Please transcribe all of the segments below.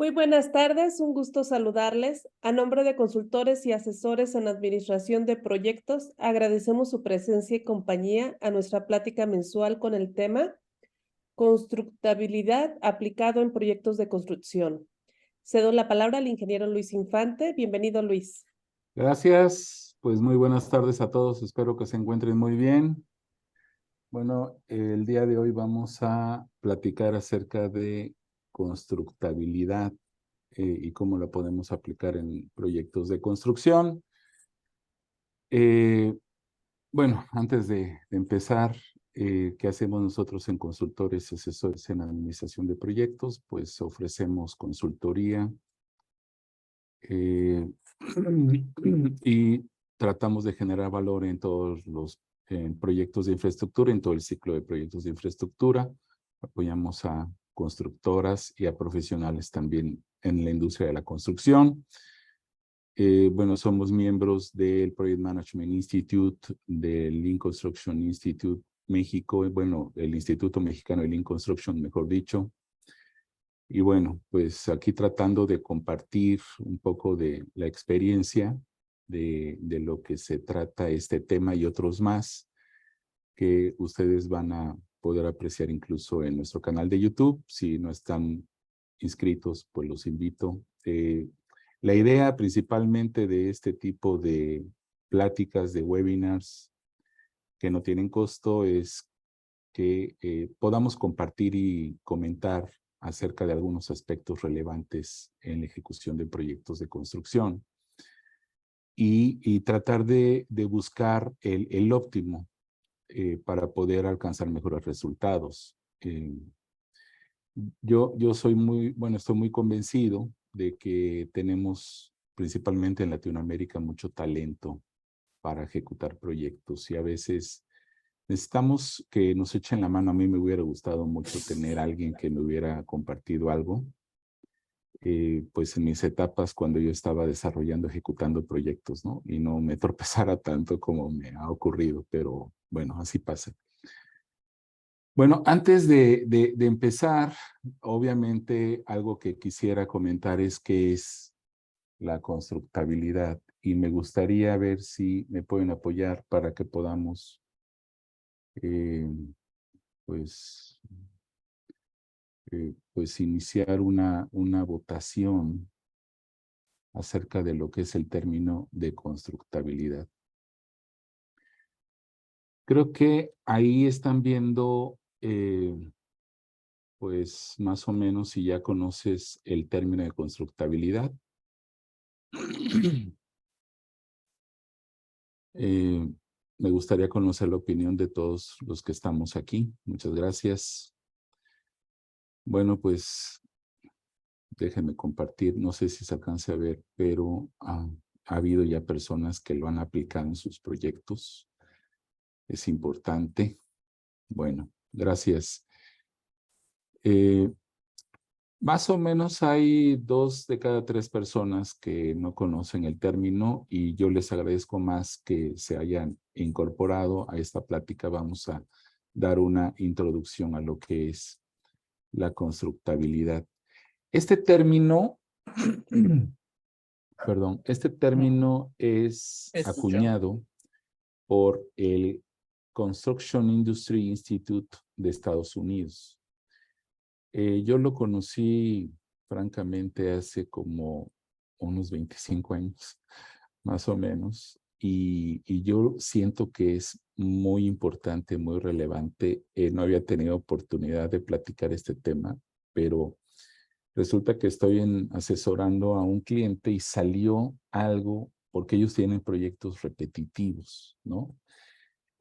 Muy buenas tardes, un gusto saludarles. A nombre de consultores y asesores en administración de proyectos, agradecemos su presencia y compañía a nuestra plática mensual con el tema Constructabilidad aplicado en proyectos de construcción. Cedo la palabra al ingeniero Luis Infante. Bienvenido, Luis. Gracias, pues muy buenas tardes a todos, espero que se encuentren muy bien. Bueno, el día de hoy vamos a platicar acerca de constructabilidad y cómo la podemos aplicar en proyectos de construcción. Eh, bueno, antes de empezar, ¿qué hacemos nosotros en consultores y asesores en administración de proyectos? Pues ofrecemos consultoría, y tratamos de generar valor en todos los proyectos de infraestructura, en todo el ciclo de proyectos de infraestructura. Apoyamos a constructoras y a profesionales también en la industria de la construcción. Bueno, somos miembros del Project Management Institute, del Lean Construction Institute México, bueno, el Instituto Mexicano de Lean Construction, mejor dicho. Y bueno, pues aquí tratando de compartir un poco de la experiencia de lo que se trata este tema y otros más que ustedes van a poder apreciar incluso en nuestro canal de YouTube. Si no están inscritos, pues los invito. La idea principalmente de este tipo de pláticas, de webinars que no tienen costo, es que podamos compartir y comentar acerca de algunos aspectos relevantes en la ejecución de proyectos de construcción y tratar de buscar el óptimo para poder alcanzar mejores resultados. Yo soy estoy muy convencido de que tenemos principalmente en Latinoamérica mucho talento para ejecutar proyectos y a veces necesitamos que nos echen la mano. A mí me hubiera gustado mucho tener a alguien que me hubiera compartido algo, pues en mis etapas cuando yo estaba desarrollando, ejecutando proyectos, ¿no? Y no me tropezara tanto como me ha ocurrido, pero bueno, así pasa. Bueno, antes de empezar, obviamente algo que quisiera comentar es qué es la constructabilidad y me gustaría ver si me pueden apoyar para que podamos eh, pues, pues iniciar una votación acerca de lo que es el término de constructabilidad. Creo que ahí están viendo, pues más o menos si ya conoces el término de constructabilidad. Me gustaría conocer la opinión de todos los que estamos aquí. Muchas gracias. Bueno, pues déjenme compartir, no sé si se alcance a ver, pero ha habido ya personas que lo han aplicado en sus proyectos. Es importante. Bueno, gracias. Más o menos hay 2 de cada 3 personas que no conocen el término y yo les agradezco más que se hayan incorporado a esta plática. Vamos a dar una introducción a lo que es la constructabilidad. Este término, perdón, este término es acuñado por el Construction Industry Institute de Estados Unidos. Yo lo conocí, francamente, hace como unos 25 años, más o menos, y yo siento que es muy importante, muy relevante. No había tenido oportunidad de platicar este tema, pero resulta que estoy asesorando a un cliente y salió algo, porque ellos tienen proyectos repetitivos, ¿no?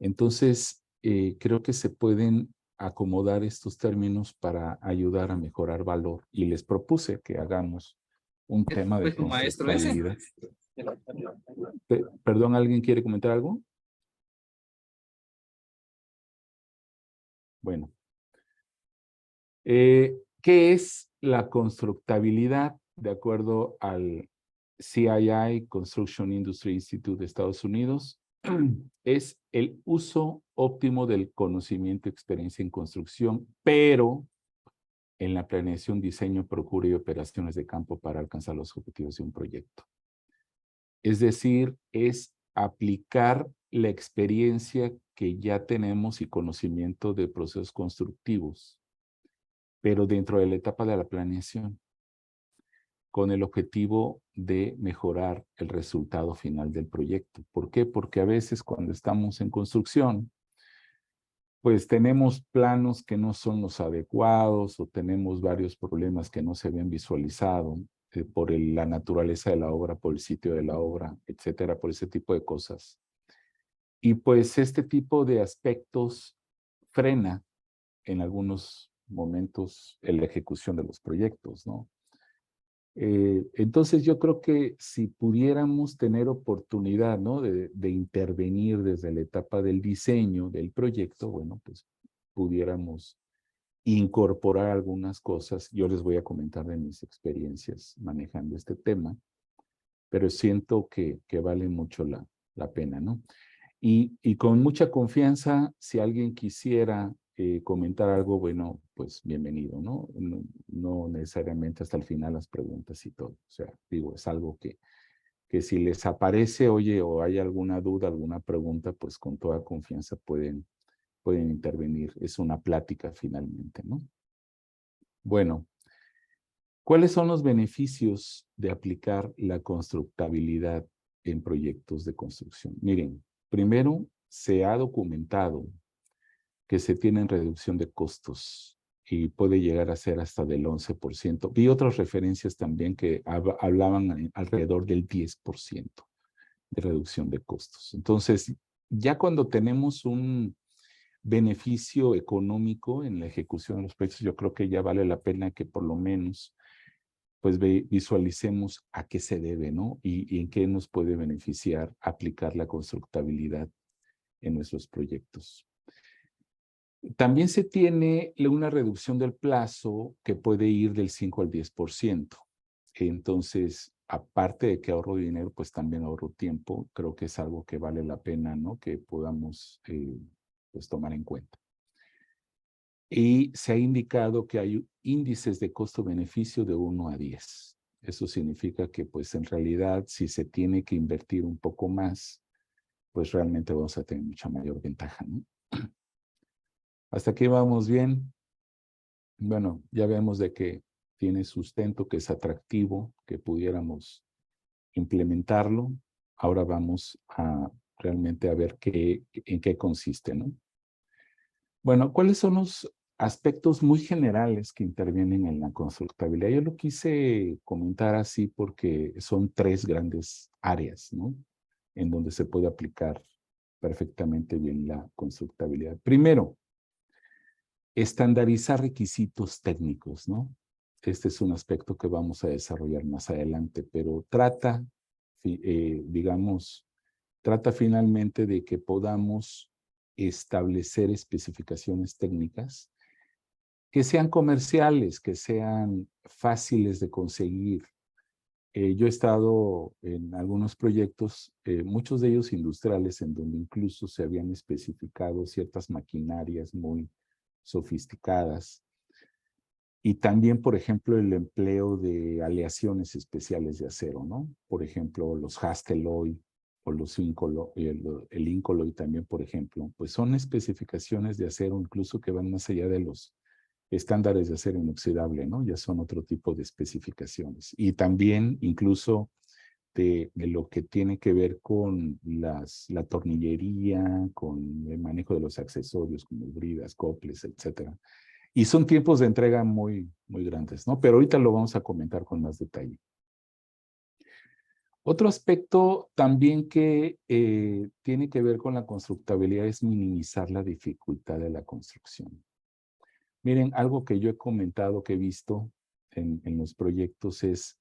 Entonces, creo que se pueden acomodar estos términos para ayudar a mejorar valor. Y les propuse que hagamos un tema de Tu maestro ese. constructabilidad. Perdón, ¿alguien quiere comentar algo? Bueno. ¿Qué es la constructabilidad? De acuerdo al CII, Construction Industry Institute de Estados Unidos, es el uso óptimo del conocimiento y experiencia en construcción, pero en la planeación, diseño, procura y operaciones de campo para alcanzar los objetivos de un proyecto. Es decir, es aplicar la experiencia que ya tenemos y conocimiento de procesos constructivos, pero dentro de la etapa de la planeación, con el objetivo de mejorar el resultado final del proyecto. ¿Por qué? Porque a veces cuando estamos en construcción, pues tenemos planos que no son los adecuados o tenemos varios problemas que no se habían visualizado por la naturaleza de la obra, por el sitio de la obra, etcétera, por ese tipo de cosas. Y pues este tipo de aspectos frena en algunos momentos la ejecución de los proyectos, ¿no? Entonces yo creo que si pudiéramos tener oportunidad, ¿no? de intervenir desde la etapa del diseño del proyecto, bueno, pues pudiéramos incorporar algunas cosas. Yo les voy a comentar de mis experiencias manejando este tema, pero siento que vale mucho la pena, ¿no? Y con mucha confianza, si alguien quisiera comentar algo, bueno, pues bienvenido, ¿no? ¿no? No necesariamente hasta el final las preguntas y todo. O sea, digo, es algo que si les aparece, oye, o hay alguna duda, alguna pregunta, pues con toda confianza pueden intervenir. Es una plática finalmente, ¿no? Bueno, ¿cuáles son los beneficios de aplicar la constructabilidad en proyectos de construcción? Miren, primero, se ha documentado que se tienen reducción de costos y puede llegar a ser hasta del 11%. Vi otras referencias también que hablaban alrededor del 10% de reducción de costos. Entonces, ya cuando tenemos un beneficio económico en la ejecución de los proyectos, yo creo que ya vale la pena que por lo menos pues visualicemos a qué se debe, ¿no? Y en qué nos puede beneficiar aplicar la constructabilidad en nuestros proyectos. También se tiene una reducción del plazo que puede ir del 5 al 10%. Entonces, aparte de que ahorro dinero, pues también ahorro tiempo. Creo que es algo que vale la pena, ¿no? Que podamos pues tomar en cuenta. Y se ha indicado que hay índices de costo-beneficio de 1 a 10. Eso significa que, pues, en realidad, si se tiene que invertir un poco más, pues realmente vamos a tener mucha mayor ventaja, ¿no? Hasta aquí vamos bien. Bueno, ya vemos de que tiene sustento, que es atractivo, que pudiéramos implementarlo. Ahora vamos a realmente a ver en qué consiste, ¿no? Bueno, ¿cuáles son los aspectos muy generales que intervienen en la constructabilidad? Yo lo quise comentar así porque son 3 grandes áreas, ¿no? En donde se puede aplicar perfectamente bien la constructabilidad. Primero, estandarizar requisitos técnicos, ¿no? Este es un aspecto que vamos a desarrollar más adelante, pero digamos, trata finalmente de que podamos establecer especificaciones técnicas que sean comerciales, que sean fáciles de conseguir. Yo he estado en algunos proyectos, muchos de ellos industriales, en donde incluso se habían especificado ciertas maquinarias muy sofisticadas. Y también, por ejemplo, el empleo de aleaciones especiales de acero, ¿no? Por ejemplo, los Hastelloy o los el Incoloy también, por ejemplo, pues son especificaciones de acero incluso que van más allá de los estándares de acero inoxidable, ¿no? Ya son otro tipo de especificaciones. Y también incluso de lo que tiene que ver con la tornillería, con el manejo de los accesorios como bridas, coples, etcétera. Y son tiempos de entrega muy grandes, ¿no? Pero ahorita lo vamos a comentar con más detalle. Otro aspecto también que tiene que ver con la constructabilidad es minimizar la dificultad de la construcción. Miren, algo que yo he comentado, que he visto en los proyectos es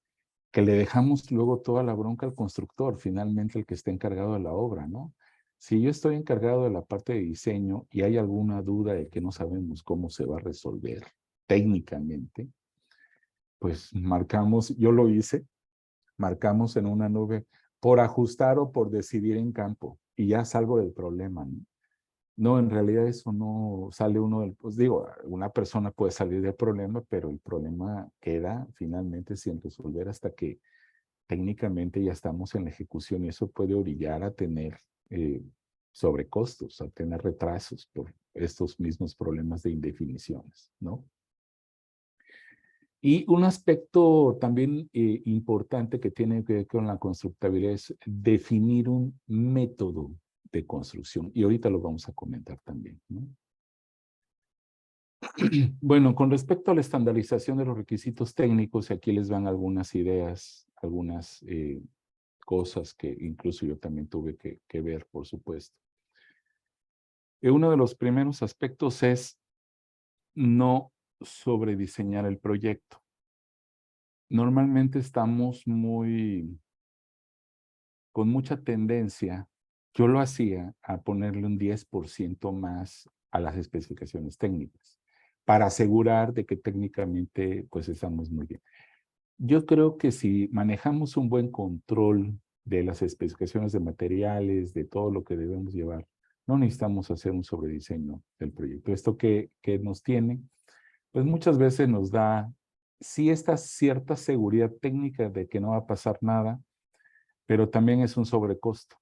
que le dejamos luego toda la bronca al constructor, finalmente el que está encargado de la obra, ¿no? Si yo estoy encargado de la parte de diseño y hay alguna duda de que no sabemos cómo se va a resolver técnicamente, pues marcamos, yo lo hice, marcamos en una nube por ajustar o por decidir en campo y ya salgo del problema, ¿no? No, en realidad eso no sale uno del, pues digo, una persona puede salir del problema, pero el problema queda finalmente sin resolver hasta que técnicamente ya estamos en la ejecución y eso puede orillar a tener sobrecostos, a tener retrasos por estos mismos problemas de indefiniciones, ¿no? Y un aspecto también importante que tiene que ver con la constructabilidad es definir un método de construcción. Y ahorita lo vamos a comentar también, ¿no? Bueno, con respecto a la estandarización de los requisitos técnicos, aquí les van algunas ideas, algunas cosas que incluso yo también tuve que ver, por supuesto. Uno de los primeros aspectos es no sobrediseñar el proyecto. Normalmente estamos con mucha tendencia, yo lo hacía, a ponerle un 10% más a las especificaciones técnicas, para asegurar de que técnicamente pues estamos muy bien. Yo creo que si manejamos un buen control de las especificaciones de materiales, de todo lo que debemos llevar, no necesitamos hacer un sobrediseño del proyecto. Esto que nos tiene, pues muchas veces nos da, sí, esta cierta seguridad técnica de que no va a pasar nada, pero también es un sobrecosto.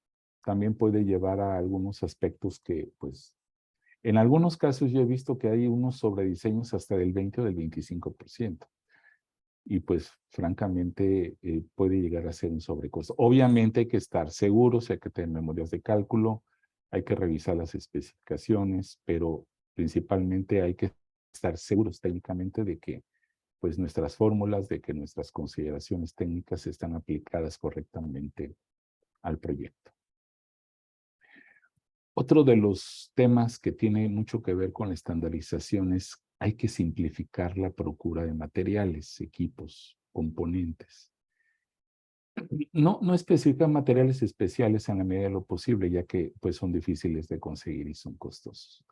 También puede llevar a algunos aspectos que, pues, en algunos casos yo he visto que hay unos sobrediseños hasta del 20 o del 25%. Y pues, francamente, puede llegar a ser un sobrecosto. Obviamente hay que estar seguros, hay que tener memorias de cálculo, hay que revisar las especificaciones, pero principalmente hay que estar seguros técnicamente de que pues nuestras fórmulas, de que nuestras consideraciones técnicas están aplicadas correctamente al proyecto. Otro de los temas que tiene mucho que ver con la estandarización es hay que simplificar la procura de materiales, equipos, componentes. No especifican materiales especiales en la medida de lo posible, ya que pues, son difíciles de conseguir y son costosos.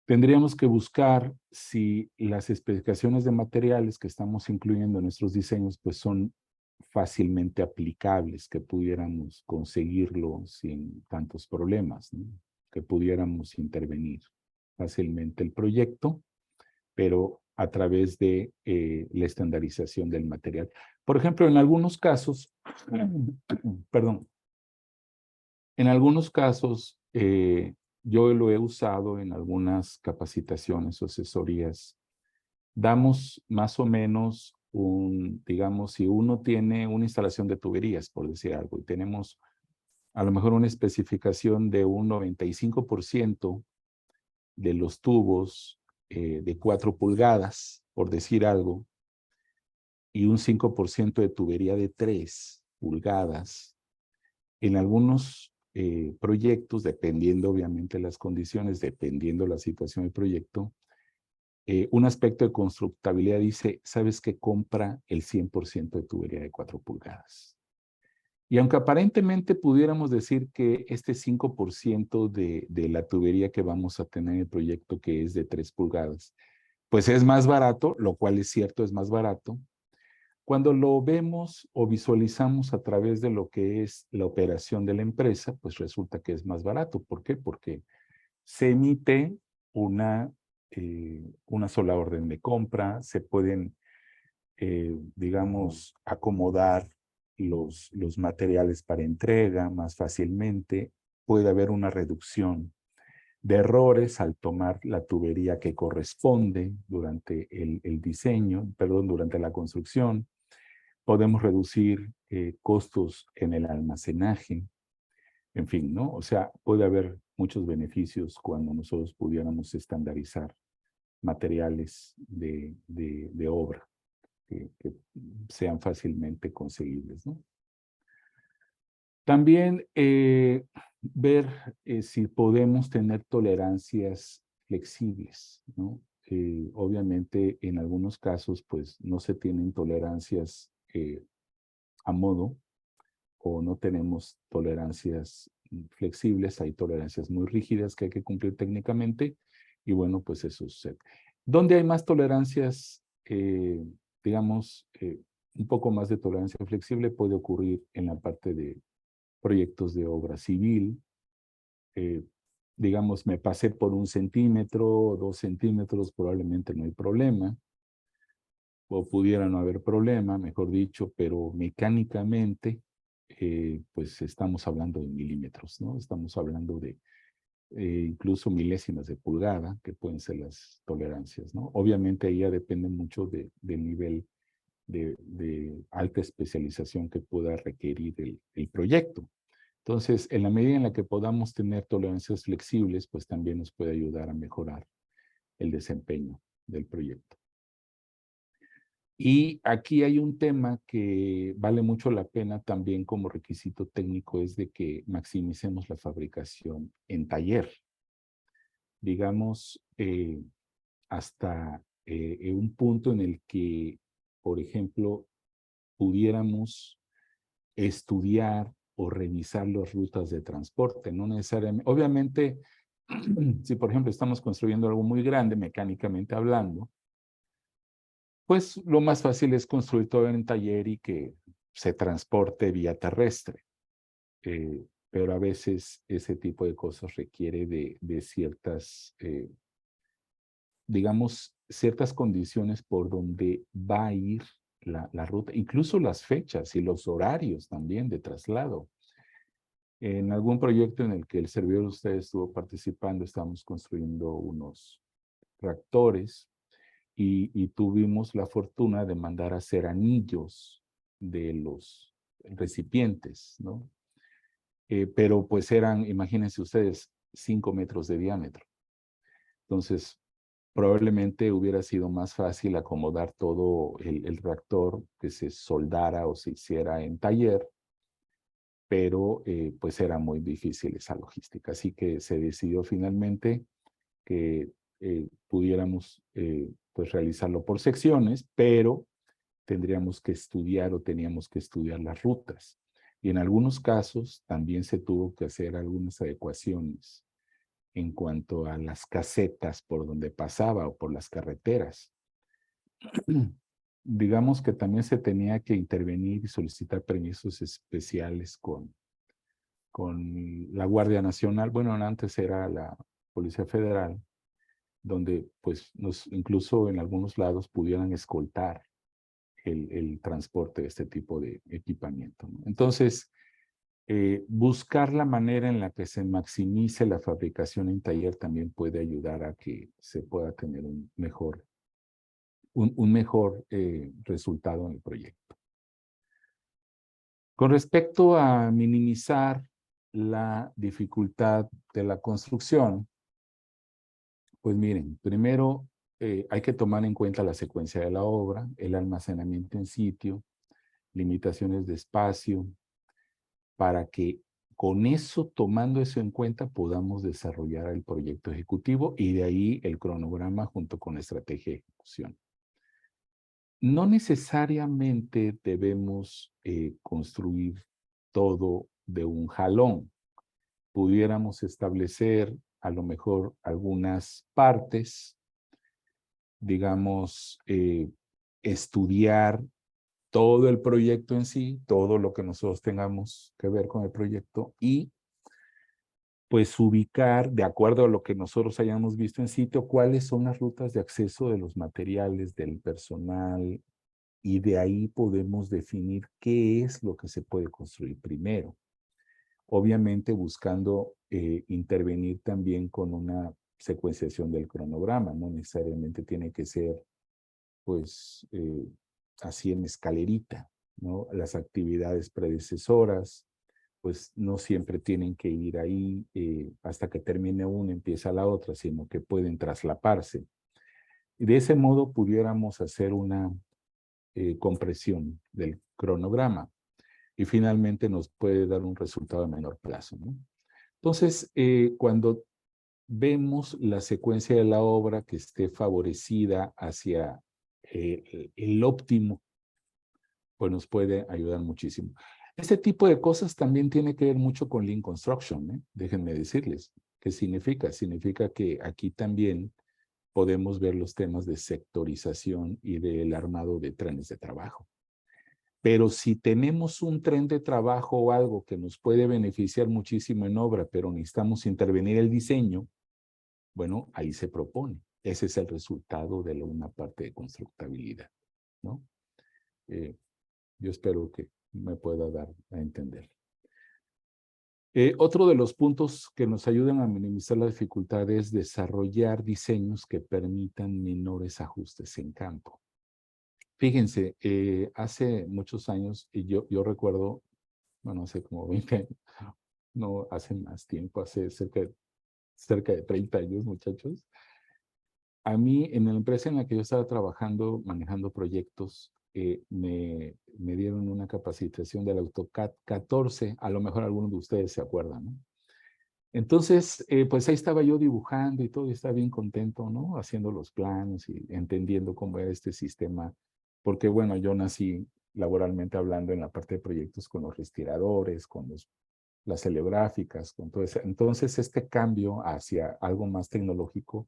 Tendríamos que buscar si las especificaciones de materiales que estamos incluyendo en nuestros diseños pues, son fácilmente aplicables, que pudiéramos conseguirlo sin tantos problemas, ¿no? Que pudiéramos intervenir fácilmente el proyecto, pero a través de la estandarización del material. Por ejemplo, en algunos casos, perdón, en algunos casos, yo lo he usado en algunas capacitaciones o asesorías. Damos más o menos digamos, si uno tiene una instalación de tuberías, por decir algo, y tenemos a lo mejor una especificación de un 95% de los tubos de 4 pulgadas, por decir algo, y un 5% de tubería de 3 pulgadas. En algunos proyectos, dependiendo obviamente las condiciones, dependiendo la situación del proyecto, un aspecto de constructabilidad dice, ¿sabes qué? Compra el 100% de tubería de 4 pulgadas. Y aunque aparentemente pudiéramos decir que este 5% de la tubería que vamos a tener en el proyecto, que es de 3 pulgadas, pues es más barato, lo cual es cierto, es más barato. Cuando lo vemos o visualizamos a través de lo que es la operación de la empresa, pues resulta que es más barato. ¿Por qué? Porque se emite una sola orden de compra, se pueden, digamos, acomodar los materiales para entrega más fácilmente, puede haber una reducción de errores al tomar la tubería que corresponde durante el diseño, perdón, durante la construcción. Podemos reducir costos en el almacenaje, en fin, ¿no? O sea, puede haber muchos beneficios cuando nosotros pudiéramos estandarizar materiales de obra que sean fácilmente conseguibles, ¿no? También ver si podemos tener tolerancias flexibles, ¿no? Obviamente, en algunos casos, pues, no se tienen tolerancias a modo o no tenemos tolerancias flexibles, hay tolerancias muy rígidas que hay que cumplir técnicamente y bueno, pues eso sucede. ¿Dónde hay más tolerancias, digamos, un poco más de tolerancia flexible puede ocurrir en la parte de proyectos de obra civil, digamos, me pasé por 1 centímetro o 2 centímetros, probablemente no hay problema, o pudiera no haber problema, mejor dicho, pero mecánicamente, pues estamos hablando de milímetros, ¿no? Estamos hablando de incluso milésimas de pulgada, que pueden ser las tolerancias, ¿no? Obviamente ahí ya depende mucho del nivel de alta especialización que pueda requerir el proyecto. Entonces, en la medida en la que podamos tener tolerancias flexibles, pues también nos puede ayudar a mejorar el desempeño del proyecto. Y aquí hay un tema que vale mucho la pena también como requisito técnico, es de que maximicemos la fabricación en taller. Digamos, hasta un punto en el que, por ejemplo, pudiéramos estudiar o revisar las rutas de transporte, no necesariamente, obviamente, si por ejemplo estamos construyendo algo muy grande, mecánicamente hablando, pues lo más fácil es construir todo en taller y que se transporte vía terrestre. Pero a veces ese tipo de cosas requiere de ciertas, digamos, ciertas condiciones por donde va a ir la ruta, incluso las fechas y los horarios también de traslado. En algún proyecto en el que el servidor de ustedes estuvo participando, estábamos construyendo unos tractores y tuvimos la fortuna de mandar a hacer anillos de los recipientes, ¿no? Pero pues eran, imagínense ustedes, 5 metros de diámetro. Entonces, probablemente hubiera sido más fácil acomodar todo el tractor que se soldara o se hiciera en taller, pero pues era muy difícil esa logística. Así que se decidió finalmente que pudiéramos pues realizarlo por secciones, pero tendríamos que estudiar o teníamos que estudiar las rutas. Y en algunos casos también se tuvo que hacer algunas adecuaciones en cuanto a las casetas por donde pasaba o por las carreteras. Digamos que también se tenía que intervenir y solicitar permisos especiales con la Guardia Nacional. Bueno, antes era la Policía Federal, donde pues incluso en algunos lados pudieran escoltar el transporte de este tipo de equipamiento, ¿no? Entonces, buscar la manera en la que se maximice la fabricación en taller también puede ayudar a que se pueda tener un mejor resultado en el proyecto. Con respecto a minimizar la dificultad de la construcción, pues miren, primero hay que tomar en cuenta la secuencia de la obra, el almacenamiento en sitio, limitaciones de espacio, para que con eso, tomando eso en cuenta, podamos desarrollar el proyecto ejecutivo y de ahí el cronograma junto con la estrategia de ejecución. No necesariamente debemos construir todo de un jalón. Pudiéramos establecer a lo mejor algunas partes, digamos, estudiar todo el proyecto en sí, todo lo que nosotros tengamos que ver con el proyecto y pues ubicar, de acuerdo a lo que nosotros hayamos visto en sitio, cuáles son las rutas de acceso de los materiales, del personal, y de ahí podemos definir qué es lo que se puede construir primero. Obviamente buscando intervenir también con una secuenciación del cronograma, no necesariamente tiene que ser pues así en escalerita, ¿no? Las actividades predecesoras, pues no siempre tienen que ir ahí hasta que termine una, empieza la otra, sino que pueden traslaparse. Y de ese modo pudiéramos hacer una compresión del cronograma y finalmente nos puede dar un resultado a menor plazo, ¿no? Entonces, cuando vemos la secuencia de la obra que esté favorecida hacia el óptimo, pues nos puede ayudar muchísimo. Este tipo de cosas también tiene que ver mucho con Lean Construction, ¿eh? Déjenme decirles. ¿Qué significa? Significa que aquí también podemos ver los temas de sectorización y del armado de trenes de trabajo. Pero si tenemos un tren de trabajo o algo que nos puede beneficiar muchísimo en obra, pero necesitamos intervenir el diseño, bueno, ahí se propone. Ese es el resultado de una parte de constructabilidad, ¿no? Yo espero que me pueda dar a entender. Otro de los puntos que nos ayudan a minimizar la dificultad es desarrollar diseños que permitan menores ajustes en campo. Fíjense, hace muchos años, y yo recuerdo, bueno, hace como 20 años, no, hace más tiempo, hace cerca de 30 años, muchachos. A mí, en la empresa en la que yo estaba trabajando, manejando proyectos, me dieron una capacitación del AutoCAD 14, a lo mejor algunos de ustedes se acuerdan, ¿no? Entonces, pues ahí estaba yo dibujando y todo, y estaba bien contento, ¿no? Haciendo los planos y entendiendo cómo era este sistema, porque bueno, yo nací laboralmente hablando en la parte de proyectos con los respiradores, con las heliográficas, con todo eso. Entonces, este cambio hacia algo más tecnológico,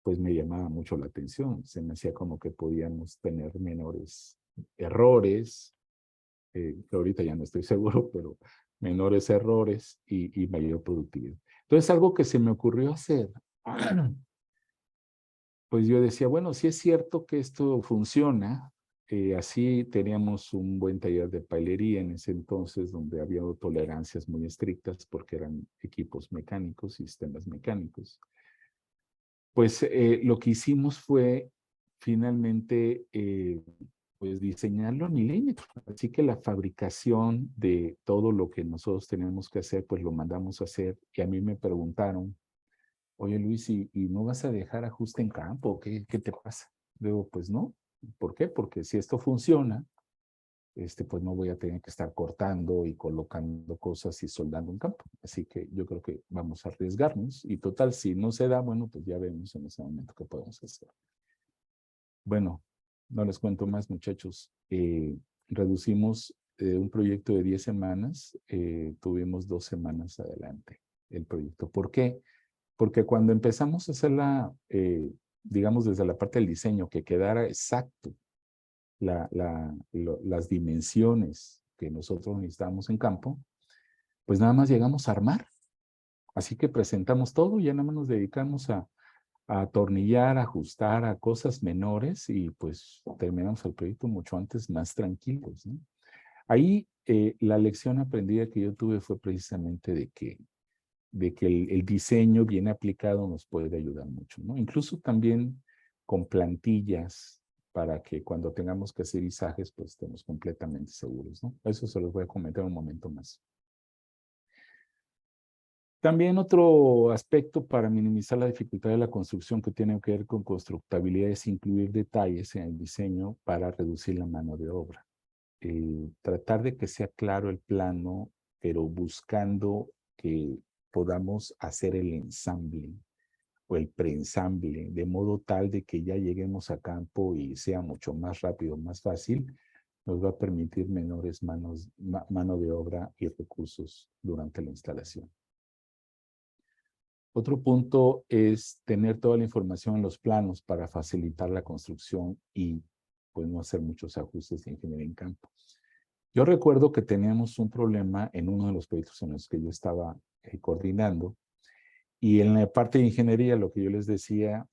pues me llamaba mucho la atención. Se me hacía como que podíamos tener menores errores, que ahorita ya no estoy seguro, pero menores errores y mayor productividad. Entonces, algo que se me ocurrió hacer, pues yo decía, bueno, si es cierto que esto funciona, así teníamos un buen taller de pailería en ese entonces, donde había tolerancias muy estrictas porque eran equipos mecánicos, sistemas mecánicos. Pues lo que hicimos fue finalmente pues diseñarlo a milímetros. Así que la fabricación de todo lo que nosotros tenemos que hacer, pues lo mandamos a hacer. Y a mí me preguntaron, oye Luis, ¿y no vas a dejar ajuste en campo? ¿Qué te pasa? Digo, pues no. ¿Por qué? Porque si esto funciona, pues no voy a tener que estar cortando y colocando cosas y soldando en campo. Así que yo creo que vamos a arriesgarnos. Y total, si no se da, bueno, pues ya vemos en ese momento qué podemos hacer. Bueno, no les cuento más, muchachos. Reducimos un proyecto de 10 semanas, tuvimos 2 semanas adelante el proyecto. ¿Por qué? Porque cuando empezamos a hacerla, digamos, desde la parte del diseño, que quedara exacto las dimensiones que nosotros necesitamos en campo, pues nada más llegamos a armar. Así que presentamos todo y ya nada más nos dedicamos a atornillar, ajustar a cosas menores y pues terminamos el proyecto mucho antes más tranquilos, ¿no? Ahí la lección aprendida que yo tuve fue precisamente de que el diseño bien aplicado nos puede ayudar mucho, ¿no? Incluso también con plantillas para que cuando tengamos que hacer izajes, pues estemos completamente seguros, ¿no? Eso se los voy a comentar un momento más. También otro aspecto para minimizar la dificultad de la construcción que tiene que ver con constructabilidad es incluir detalles en el diseño para reducir la mano de obra. Tratar de que sea claro el plano, pero buscando que podamos hacer el ensamble o el preensamble, de modo tal de que ya lleguemos a campo y sea mucho más rápido, más fácil, nos va a permitir menores mano de obra y recursos durante la instalación. Otro punto es tener toda la información en los planos para facilitar la construcción y pues no hacer muchos ajustes de ingeniería en campo. Yo recuerdo que teníamos un problema en uno de los proyectos en los que yo estaba coordinando y en la parte de ingeniería, lo que yo les decía,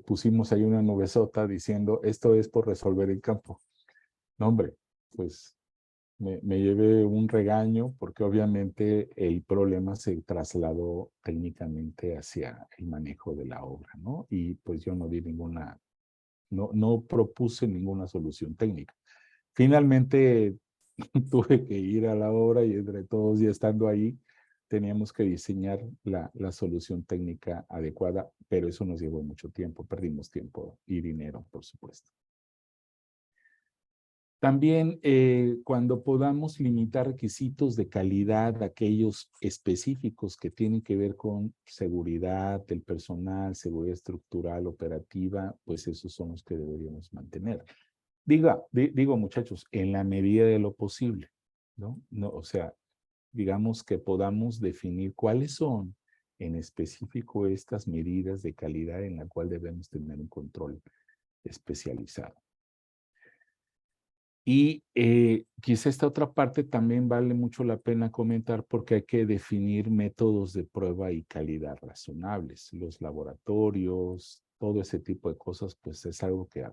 pusimos ahí una nubesota diciendo esto es por resolver el campo. No, hombre, pues me llevé un regaño porque obviamente el problema se trasladó técnicamente hacia el manejo de la obra, ¿no? Y pues yo no di no propuse ninguna solución técnica. Finalmente tuve que ir a la obra y entre todos ya estando ahí, teníamos que diseñar la solución técnica adecuada, pero eso nos llevó mucho tiempo, perdimos tiempo y dinero, por supuesto. También cuando podamos limitar requisitos de calidad, aquellos específicos que tienen que ver con seguridad del personal, seguridad estructural, operativa, pues esos son los que deberíamos mantener. Digo, muchachos, en la medida de lo posible, ¿no? No, o sea, digamos que podamos definir cuáles son en específico estas medidas de calidad en la cual debemos tener un control especializado. Y quizá esta otra parte también vale mucho la pena comentar porque hay que definir métodos de prueba y calidad razonables. Los laboratorios, todo ese tipo de cosas, pues es algo que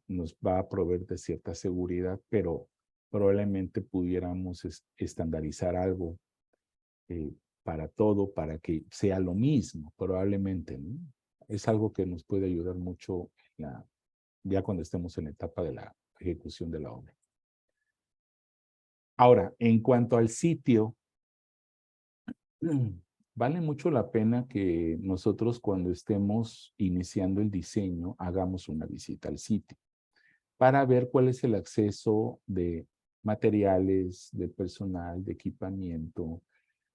nos va a proveer de cierta seguridad, pero probablemente pudiéramos estandarizar algo para todo, para que sea lo mismo, probablemente, ¿no? Es algo que nos puede ayudar mucho ya cuando estemos en la etapa de la ejecución de la obra. Ahora, en cuanto al sitio, vale mucho la pena que nosotros cuando estemos iniciando el diseño hagamos una visita al sitio para ver cuál es el acceso de materiales, de personal, de equipamiento,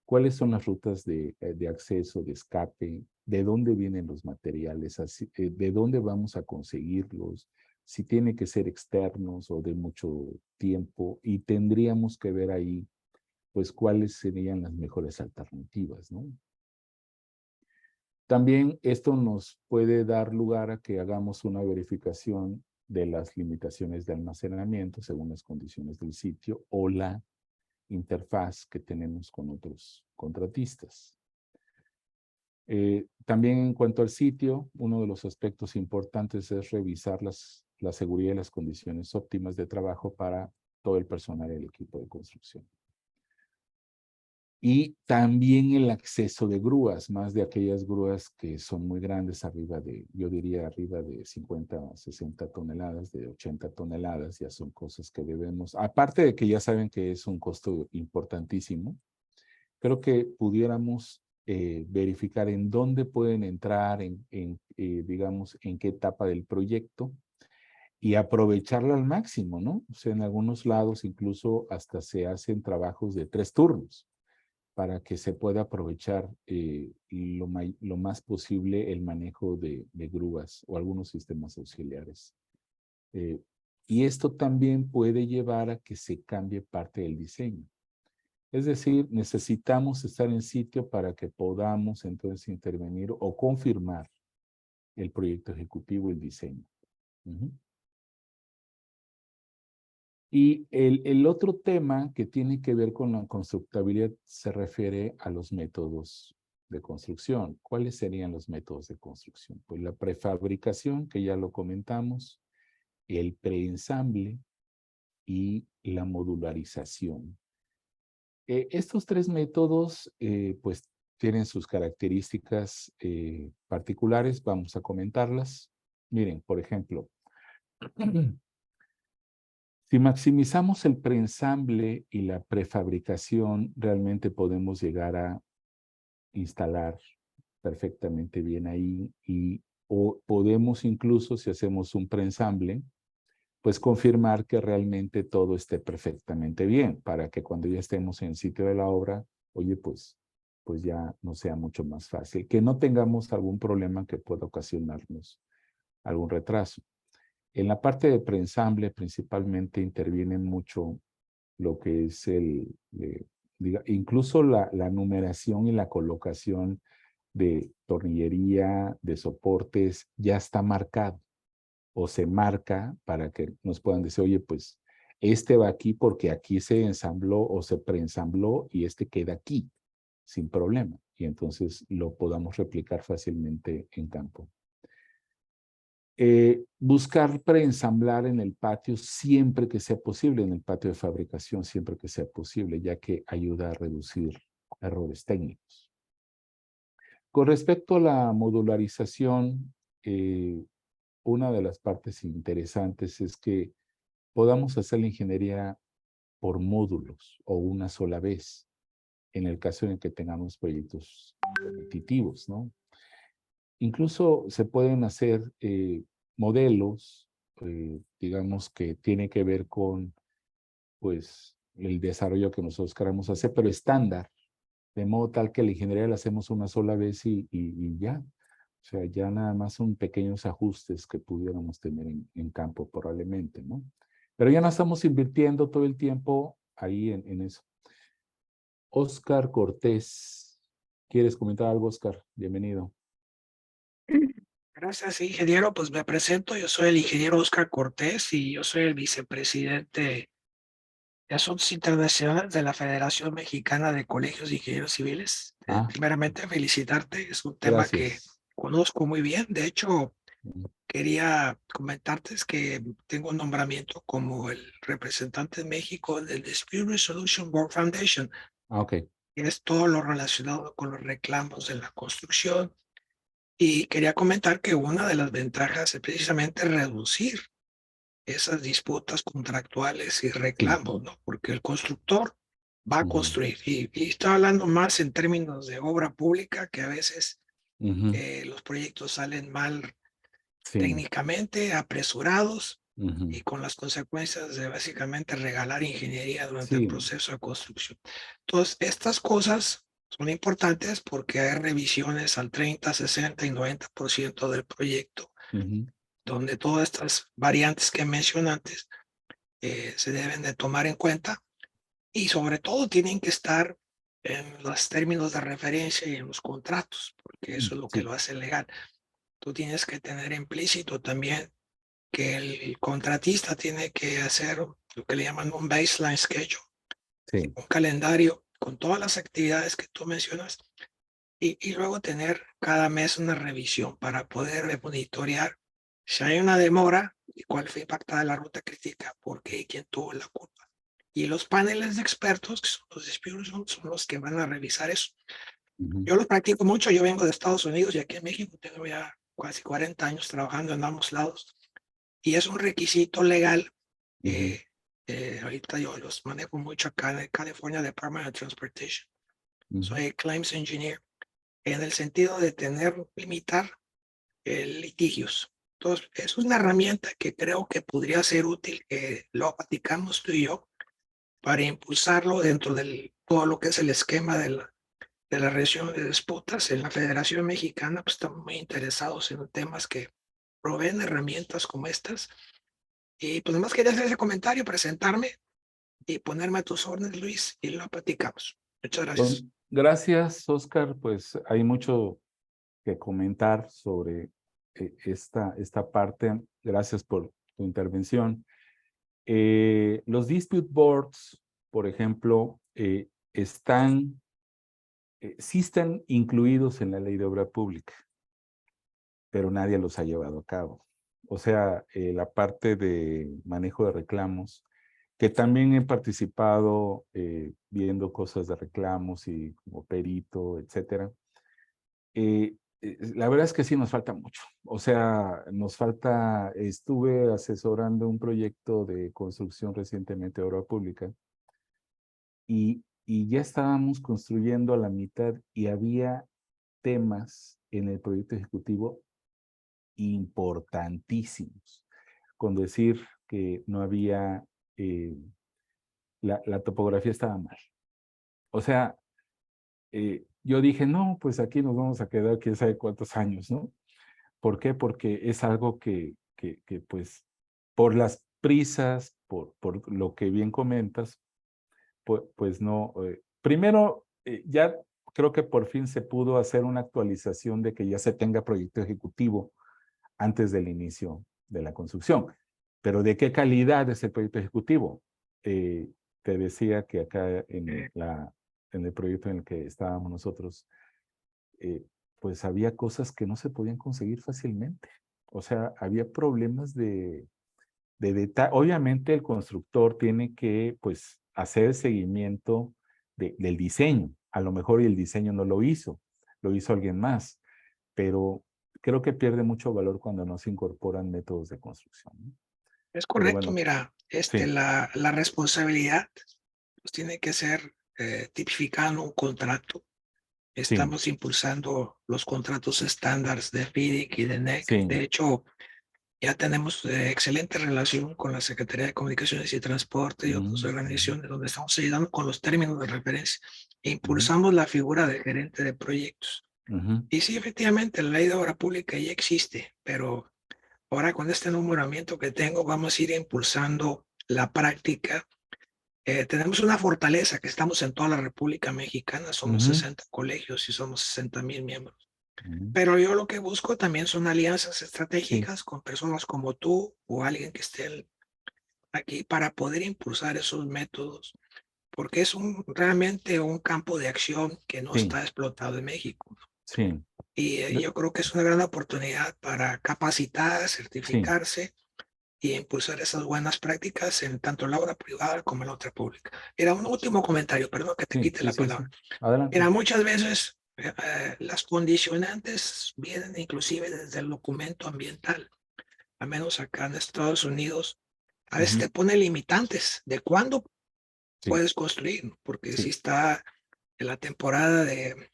cuáles son las rutas de acceso, de escape, de dónde vienen los materiales, de dónde vamos a conseguirlos, si tiene que ser externos o de mucho tiempo, y tendríamos que ver ahí pues cuáles serían las mejores alternativas, ¿no? También esto nos puede dar lugar a que hagamos una verificación de las limitaciones de almacenamiento según las condiciones del sitio o la interfaz que tenemos con otros contratistas. También en cuanto al sitio, uno de los aspectos importantes es revisar la seguridad y las condiciones óptimas de trabajo para todo el personal y el equipo de construcción. Y también el acceso de grúas, más de aquellas grúas que son muy grandes, yo diría arriba de 50, 60 toneladas, de 80 toneladas, ya son cosas que debemos, aparte de que ya saben que es un costo importantísimo, creo que pudiéramos verificar en dónde pueden entrar, digamos, en qué etapa del proyecto y aprovecharla al máximo, ¿no? O sea, en algunos lados incluso hasta se hacen trabajos de 3 turnos para que se pueda aprovechar lo más posible el manejo de grúas o algunos sistemas auxiliares. Y esto también puede llevar a que se cambie parte del diseño. Es decir, necesitamos estar en sitio para que podamos entonces intervenir o confirmar el proyecto ejecutivo, el diseño. Uh-huh. Y el otro tema que tiene que ver con la constructabilidad se refiere a los métodos de construcción. ¿Cuáles serían los métodos de construcción? Pues la prefabricación, que ya lo comentamos, el preensamble y la modularización. Estos 3 métodos, pues, tienen sus características particulares. Vamos a comentarlas. Miren, por ejemplo, si maximizamos el preensamble y la prefabricación, realmente podemos llegar a instalar perfectamente bien ahí o podemos incluso, si hacemos un preensamble, pues confirmar que realmente todo esté perfectamente bien para que cuando ya estemos en el sitio de la obra, oye, pues ya nos sea mucho más fácil, que no tengamos algún problema que pueda ocasionarnos algún retraso. En la parte de preensamble principalmente interviene mucho lo que es incluso la numeración y la colocación de tornillería, de soportes, ya está marcado o se marca para que nos puedan decir, oye, pues este va aquí porque aquí se ensambló o se preensambló y este queda aquí sin problema. Y entonces lo podamos replicar fácilmente en campo. Buscar preensamblar en el patio siempre que sea posible, en el patio de fabricación siempre que sea posible, ya que ayuda a reducir errores técnicos. Con respecto a la modularización, una de las partes interesantes es que podamos hacer la ingeniería por módulos o una sola vez, en el caso en que tengamos proyectos repetitivos, ¿no? Incluso se pueden hacer modelos, digamos, que tiene que ver con, pues, el desarrollo que nosotros queramos hacer, pero estándar, de modo tal que la ingeniería la hacemos una sola vez y ya. O sea, ya nada más son pequeños ajustes que pudiéramos tener en campo probablemente, ¿no? Pero ya no estamos invirtiendo todo el tiempo ahí en eso. Oscar Cortés. ¿Quieres comentar algo, Oscar? Bienvenido. Gracias, ingeniero. Pues me presento, yo soy el ingeniero Oscar Cortés y yo soy el vicepresidente de Asuntos Internacionales de la Federación Mexicana de Colegios de Ingenieros Civiles. Ah, Primeramente, felicitarte, es un tema que gracias. conozco muy bien. De hecho, Mm, quería comentarte que tengo un nombramiento como el representante de México del Dispute Resolution Board Foundation, ok. que es todo lo relacionado con los reclamos de la construcción. Y quería comentar que una de las ventajas es precisamente reducir esas disputas contractuales y Sí. reclamos, ¿no? Porque el constructor va a Ujú, construir. Y estoy hablando más en términos de obra pública, que a veces ujú, los proyectos salen mal sí. técnicamente, apresurados Ujú, y con las consecuencias de básicamente regalar ingeniería durante el sí. proceso de construcción. Entonces, estas cosas son importantes porque hay revisiones al 30, 60 y 90% del proyecto, Ujú, donde todas estas variantes que mencioné antes se deben de tomar en cuenta y sobre todo tienen que estar en los términos de referencia y en los contratos, porque eso es lo que sí. lo hace legal. Tú tienes que tener implícito también que el contratista tiene que hacer lo que le llaman un baseline schedule, Sí. un calendario con todas las actividades que tú mencionas y luego tener cada mes una revisión para poder monitorear si hay una demora y cuál fue impactada la ruta crítica, por qué y quién tuvo la culpa. Y los paneles de expertos, que son los dispute, son los que van a revisar eso. Ujú, Yo lo practico mucho, yo vengo de Estados Unidos y aquí en México tengo ya casi 40 años trabajando en ambos lados y es un requisito legal. ujú, eh, Ahorita yo los manejo mucho acá en California Department of Transportation. ujú, Soy Claims Engineer en el sentido de limitar litigios. Entonces, es una herramienta que creo que podría ser útil, lo platicamos tú y yo, para impulsarlo dentro de todo lo que es el esquema de la resolución de disputas. En la Federación Mexicana pues, estamos muy interesados en temas que proveen herramientas como estas. Y pues nomás quería hacer ese comentario, presentarme y ponerme a tus órdenes, Luis, y lo platicamos. Muchas gracias. Gracias, Oscar. Pues hay mucho que comentar sobre esta parte. Gracias por tu intervención. Los dispute boards, por ejemplo, sí están incluidos en la ley de obra pública, pero nadie los ha llevado a cabo. O sea, la parte de manejo de reclamos, que también he participado viendo cosas de reclamos y como perito, etcétera. La verdad es que sí nos falta mucho. O sea, estuve asesorando un proyecto de construcción recientemente de obra pública y ya estábamos construyendo a la mitad y había temas en el proyecto ejecutivo importantísimos, con decir que no había, la topografía estaba mal. O sea, yo dije, no, pues aquí nos vamos a quedar quién sabe cuántos años, ¿no? ¿Por qué? Porque es algo que pues, por las prisas, por lo que bien comentas, pues no. Primero, ya creo que por fin se pudo hacer una actualización de que ya se tenga proyecto ejecutivo antes del inicio de la construcción. Pero ¿de qué calidad es el proyecto ejecutivo? Eh, Te decía que acá en el proyecto en el que estábamos nosotros, eh, pues había cosas que no se podían conseguir fácilmente. O sea, había problemas de detalle. Obviamente el constructor tiene que, pues, hacer el seguimiento del diseño. A lo mejor el diseño no lo hizo alguien más, pero creo que pierde mucho valor cuando no se incorporan métodos de construcción, ¿no? Es Pero correcto, bueno, mira, sí, la responsabilidad pues, tiene que ser tipificada en un contrato. sí, Estamos impulsando los contratos estándares de FIDIC y de NEC. sí. De hecho, ya tenemos excelente relación con la Secretaría de Comunicaciones y Transporte y otras Mm, ujú, organizaciones donde estamos ayudando con los términos de referencia e ujú, impulsamos la figura de gerente de proyectos. ujú, Y sí, efectivamente, la ley de obra pública ya existe, pero ahora con este nombramiento que tengo, vamos a ir impulsando la práctica. Tenemos una fortaleza que estamos en toda la República Mexicana, somos ujú, 60 colegios y somos 60,000 miembros. Pero yo lo que busco también son alianzas Sí, estratégicas con personas como tú o alguien que esté aquí para poder impulsar esos métodos, porque es realmente un campo de acción que no sí, está explotado en México. sí, Y de- yo creo que es una gran oportunidad para capacitar, sí, certificarse y impulsar esas buenas prácticas en tanto la obra privada como en la otra pública. Era un último comentario, perdón que te sí, quite sí, la sí, palabra. sí. Adelante. Mira, muchas veces las condicionantes vienen inclusive desde el documento ambiental, al menos acá en Estados Unidos. A veces Ujú. te pone limitantes de cuándo Sí, puedes construir, porque si sí, está en la temporada de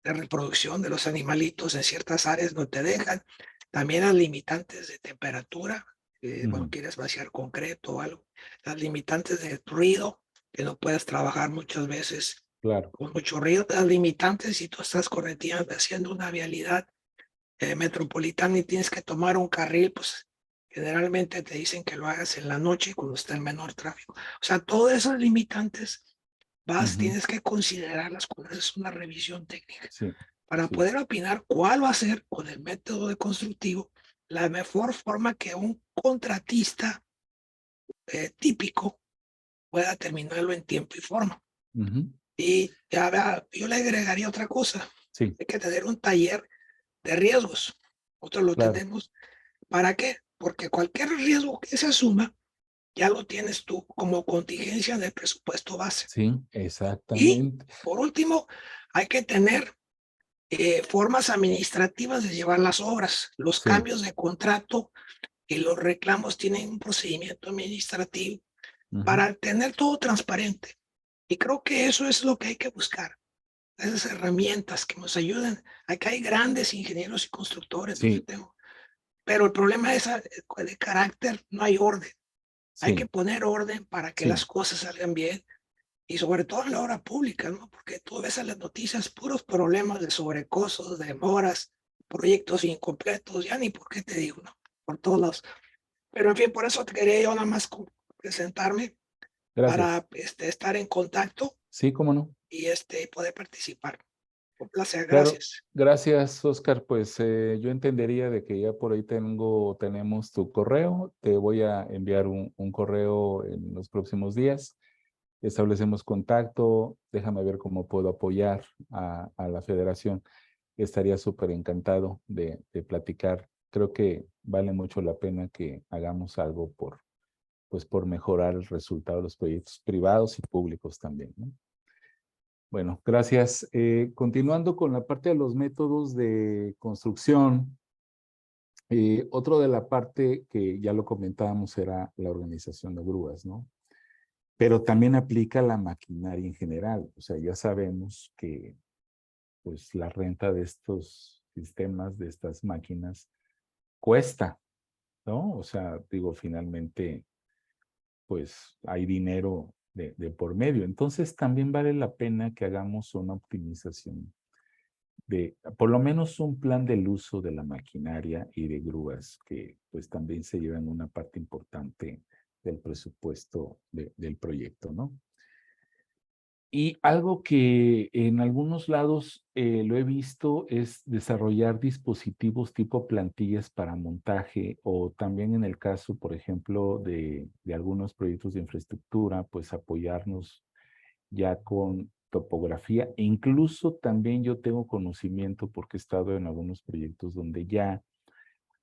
reproducción de los animalitos en ciertas áreas no te dejan. También las limitantes de temperatura, bueno, ujú, quieres vaciar concreto o algo. Las limitantes de ruido, que no puedes trabajar muchas veces claro, con mucho ruido. Las limitantes si tú estás correteando, haciendo una vialidad metropolitana y tienes que tomar un carril, pues generalmente te dicen que lo hagas en la noche cuando está el menor tráfico. O sea, todas esas limitantes ujú, tienes que considerarlas cuando haces una revisión técnica sí, para sí, poder opinar cuál va a ser con el método de constructivo la mejor forma que un contratista típico pueda terminarlo en tiempo y forma. ujú, Y ya, yo le agregaría otra cosa. sí, Hay que tener un taller de riesgos. Nosotros lo claro, tenemos. ¿Para qué? Porque cualquier riesgo que se asuma ya lo tienes tú como contingencia del presupuesto base. sí, Y exactamente, por último, hay que tener formas administrativas de llevar las obras. Los sí, cambios de contrato y los reclamos tienen un procedimiento administrativo ujú, para tener todo transparente. Y creo que eso es lo que hay que buscar. Esas herramientas que nos ayudan. Acá hay grandes ingenieros y constructores, no sé, sí, tengo. Pero el problema es de carácter, no hay orden. Hay que sí, poner orden para que las sí, cosas salgan bien y sobre todo en la obra pública, ¿no? Porque tú ves en las noticias puros problemas de sobrecostos, de demoras, proyectos incompletos, ya ni por qué te digo, ¿no? Por todos lados. Pero en fin, por eso te quería yo nada más presentarme gracias. para estar en contacto Sí, cómo no. y poder participar. Un placer, Claro, gracias. gracias, Oscar. Pues yo entendería de que ya por ahí tenemos tu correo. Te voy a enviar un correo en los próximos días. Establecemos contacto. Déjame ver cómo puedo apoyar a la federación. Estaría súper encantado de platicar. Creo que vale mucho la pena que hagamos algo pues, por mejorar el resultado de los proyectos privados y públicos también, ¿no? Bueno, gracias. Continuando con la parte de los métodos de construcción, otro de la parte que ya lo comentábamos era la organización de grúas, ¿no? Pero también aplica la maquinaria en general. O sea, ya sabemos que pues la renta de estos sistemas, de estas máquinas, cuesta, ¿no? O sea, digo, finalmente, pues hay dinero de por medio. Entonces, también vale la pena que hagamos una optimización de por lo menos un plan del uso de la maquinaria y de grúas que pues también se llevan una parte importante del presupuesto del proyecto, ¿no? Y algo que en algunos lados lo he visto es desarrollar dispositivos tipo plantillas para montaje o también en el caso, por ejemplo, de algunos proyectos de infraestructura, pues apoyarnos ya con topografía. E incluso también yo tengo conocimiento porque he estado en algunos proyectos donde ya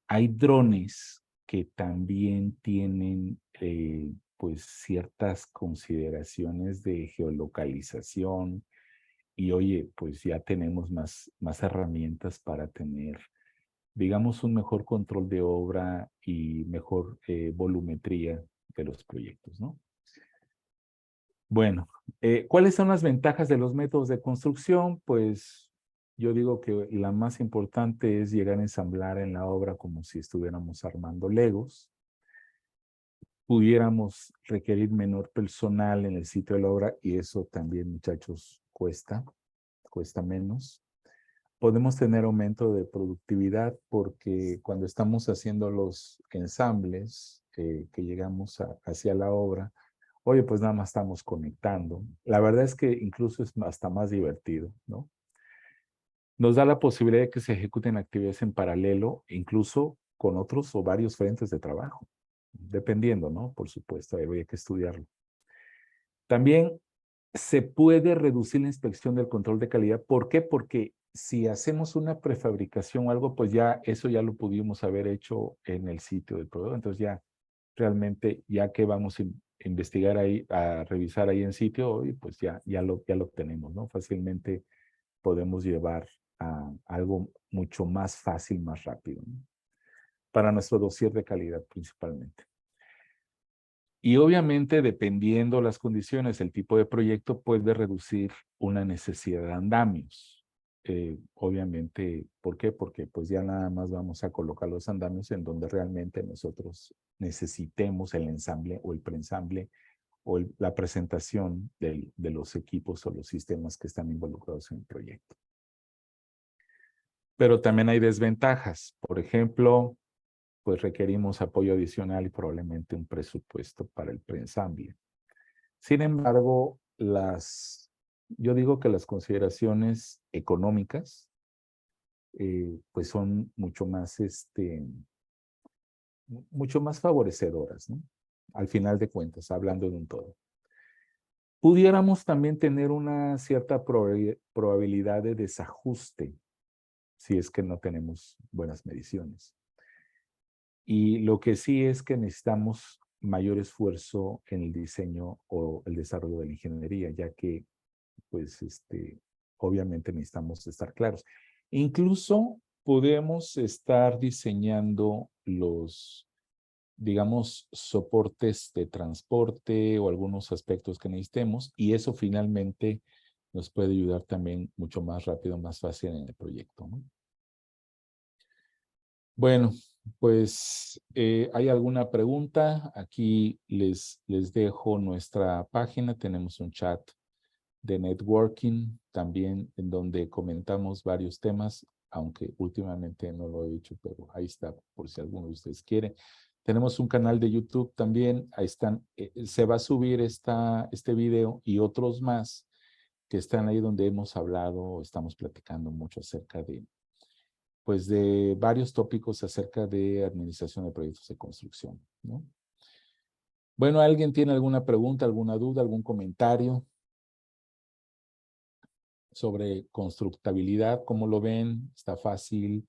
hay drones que también tienen pues ciertas consideraciones de geolocalización y oye, pues ya tenemos más herramientas para tener, digamos, un mejor control de obra y mejor volumetría de los proyectos, ¿no? Bueno, ¿cuáles son las ventajas de los métodos de construcción? Pues yo digo que la más importante es llegar a ensamblar en la obra como si estuviéramos armando Legos. Pudiéramos requerir menor personal en el sitio de la obra y eso también, muchachos, cuesta menos. Podemos tener aumento de productividad porque cuando estamos haciendo los ensambles que llegamos hacia la obra, oye, pues nada más estamos conectando. La verdad es que incluso es hasta más divertido, ¿no? nos da la posibilidad de que se ejecuten actividades en paralelo, incluso con otros o varios frentes de trabajo, dependiendo, ¿no? Por supuesto, ahí habría que estudiarlo. También se puede reducir la inspección del control de calidad. ¿Por qué? Porque si hacemos una prefabricación o algo, pues ya eso ya lo pudimos haber hecho en el sitio del proveedor. Entonces ya realmente, ya que vamos a investigar ahí, a revisar ahí en sitio, hoy pues ya lo tenemos, ¿no? Fácilmente podemos llevar a algo mucho más fácil, más rápido, ¿no? Para nuestro dossier de calidad principalmente. Y obviamente, dependiendo las condiciones, el tipo de proyecto puede reducir una necesidad de andamios. Obviamente, ¿por qué? Porque pues ya nada más vamos a colocar los andamios en donde realmente nosotros necesitemos el ensamble o el preensamble o la presentación de los equipos o los sistemas que están involucrados en el proyecto. Pero también hay desventajas. Por ejemplo, pues requerimos apoyo adicional y probablemente un presupuesto para el preensamble. Sin embargo, yo digo que las consideraciones económicas pues son mucho más favorecedoras, ¿no? Al final de cuentas, hablando de un todo. Pudiéramos también tener una cierta probabilidad de desajuste si es que no tenemos buenas mediciones. Y lo que sí es que necesitamos mayor esfuerzo en el diseño o el desarrollo de la ingeniería, ya que, pues, obviamente necesitamos estar claros. Incluso podemos estar diseñando los, digamos, soportes de transporte o algunos aspectos que necesitemos, y eso finalmente nos puede ayudar también mucho más rápido, más fácil en el proyecto, ¿no? Bueno, pues, ¿hay alguna pregunta? Aquí les dejo nuestra página. Tenemos un chat de networking también en donde comentamos varios temas, aunque últimamente no lo he dicho, pero ahí está por si alguno de ustedes quiere. Tenemos un canal de YouTube también. Ahí están. Se va a subir este video y otros más que están ahí donde hemos hablado, estamos platicando mucho acerca pues de varios tópicos acerca de administración de proyectos de construcción, ¿no? Bueno, ¿alguien tiene alguna pregunta, alguna duda, algún comentario sobre constructabilidad? ¿Cómo lo ven? ¿Está fácil?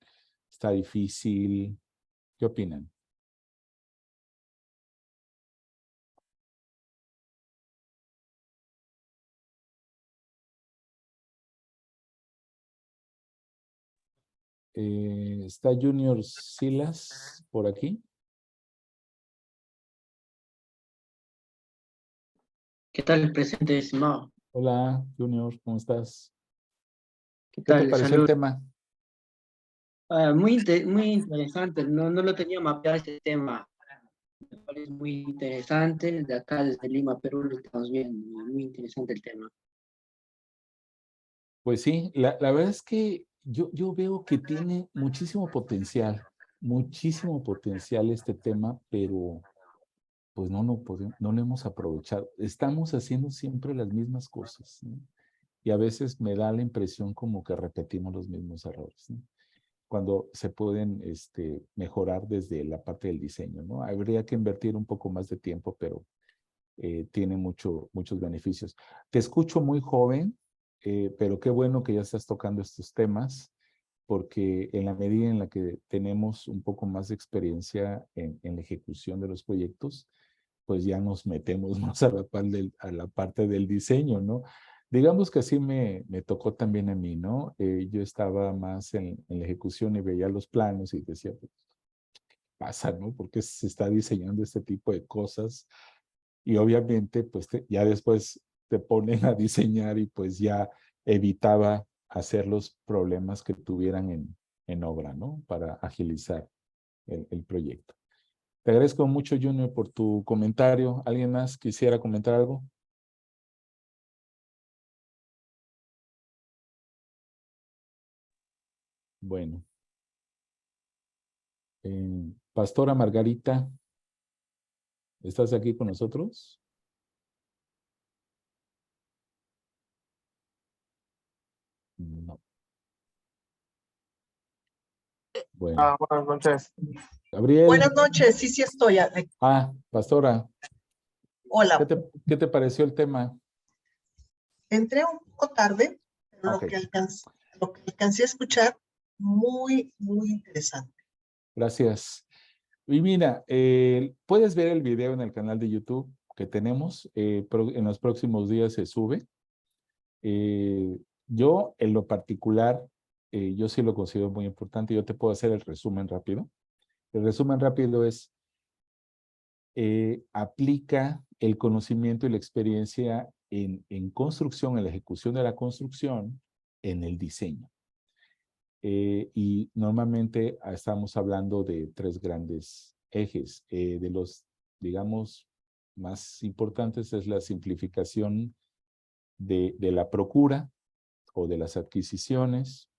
¿Está difícil? ¿Qué opinan? ¿Está Junior Silas por aquí? ¿Qué tal, presente, estimado? Hola, Junior, ¿cómo estás? ¿Qué ¿Qué te tal? pareció el Salud. tema? Muy interesante. No lo tenía mapeado este tema. Me parece muy interesante. Desde acá, desde Lima, Perú, lo estamos viendo. Muy interesante el tema. Pues sí, la verdad es que yo veo que tiene muchísimo potencial este tema, pero pues no lo hemos aprovechado. Estamos haciendo siempre las mismas cosas, ¿no? Y a veces me da la impresión como que repetimos los mismos errores, ¿no? Cuando se pueden mejorar desde la parte del diseño, ¿no? Habría que invertir un poco más de tiempo, pero tiene muchos beneficios. Te escucho muy joven, pero qué bueno que ya estás tocando estos temas, porque en la medida en la que tenemos un poco más de experiencia en la ejecución de los proyectos, pues ya nos metemos más a la parte del diseño, ¿no? Digamos que así me tocó también a mí, ¿no? Yo estaba más en la ejecución y veía los planos y decía, pues, ¿qué pasa, no? ¿Por qué se está diseñando este tipo de cosas? Y obviamente, pues ya después te ponen a diseñar y pues ya evitaba hacer los problemas que tuvieran en obra, ¿no? Para agilizar el proyecto. Te agradezco mucho, Junior, por tu comentario. ¿Alguien más quisiera comentar algo? Bueno. Pastora Margarita, ¿estás aquí con nosotros? No. Bueno, Buenas noches. Gabriel. Buenas noches, sí estoy. Pastora, Hola, ¿qué te pareció el tema? entré un poco tarde, pero Ok. lo que alcancé a escuchar, muy interesante. Gracias. Y mira, puedes ver el video en el canal de YouTube que tenemos. En los próximos días se sube. Yo, en lo particular, yo sí lo considero muy importante. Yo te puedo hacer el resumen rápido. El resumen rápido es, aplica el conocimiento y la experiencia en construcción, en la ejecución de la construcción, en el diseño. Y normalmente estamos hablando de 3 grandes ejes. De los, digamos, más importantes es la simplificación de la procura o de las adquisiciones,